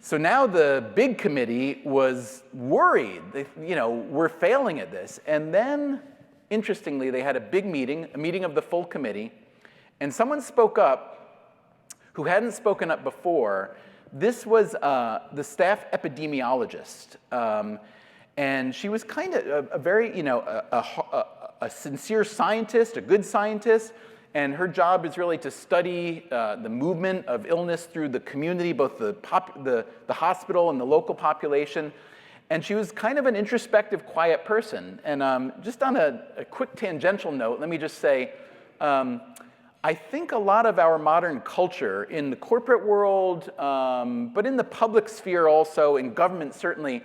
So now the big committee was worried. We're failing at this. And then, interestingly, they had a big meeting, a meeting of the full committee, and someone spoke up who hadn't spoken up before. This was the staff epidemiologist. And she was kind of a very, a sincere scientist, a good scientist. And her job is really to study the movement of illness through the community, both the hospital and the local population. And she was kind of an introspective, quiet person. And just on a quick tangential note, let me just say, I think a lot of our modern culture in the corporate world, but in the public sphere also, in government certainly,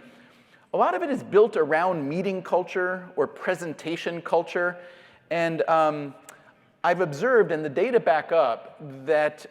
a lot of it is built around meeting culture or presentation culture. And I've observed, and the data back up, that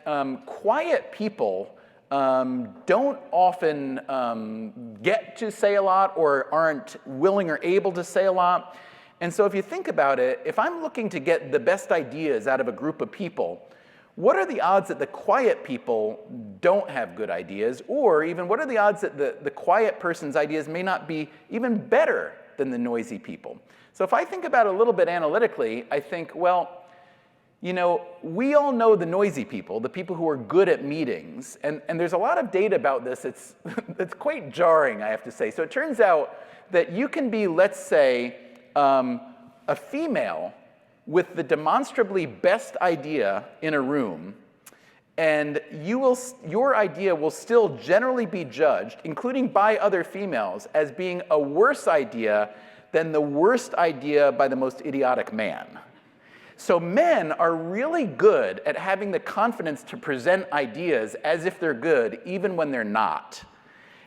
quiet people don't often get to say a lot or aren't willing or able to say a lot. And so if you think about it, if I'm looking to get the best ideas out of a group of people, what are the odds that the quiet people don't have good ideas? Or even what are the odds that the quiet person's ideas may not be even better than the noisy people? So if I think about it a little bit analytically, I think, well, we all know the noisy people, the people who are good at meetings, and there's a lot of data about this. It's quite jarring, I have to say. So it turns out that you can be, let's say, a female with the demonstrably best idea in a room, and your idea will still generally be judged, including by other females, as being a worse idea than the worst idea by the most idiotic man. So men are really good at having the confidence to present ideas as if they're good, even when they're not.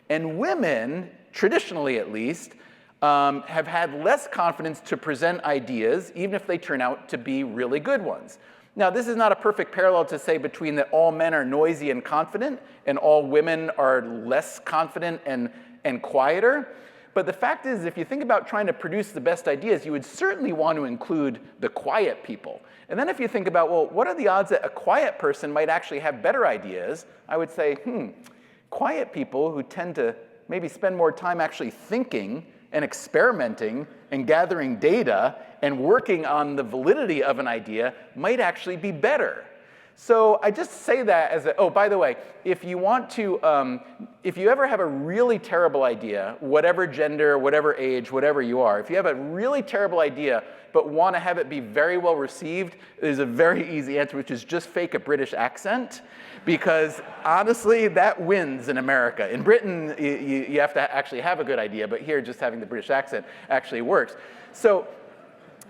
And women, traditionally at least, have had less confidence to present ideas, even if they turn out to be really good ones. Now, this is not a perfect parallel to say between that all men are noisy and confident, and all women are less confident and quieter. But the fact is, if you think about trying to produce the best ideas, you would certainly want to include the quiet people. And then if you think about, well, what are the odds that a quiet person might actually have better ideas? I would say, quiet people who tend to maybe spend more time actually thinking and experimenting and gathering data and working on the validity of an idea might actually be better. So I just say that as oh, by the way, if you want to, if you ever have a really terrible idea, whatever gender, whatever age, whatever you are, if you have a really terrible idea but want to have it be very well received, there's a very easy answer, which is just fake a British accent, because honestly, that wins in America. In Britain, you have to actually have a good idea, but here, just having the British accent actually works. So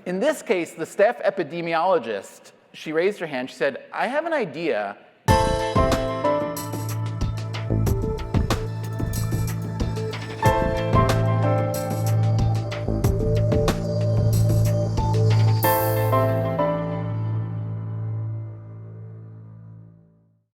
in this case, the staff epidemiologist, she raised her hand. She said, I have an idea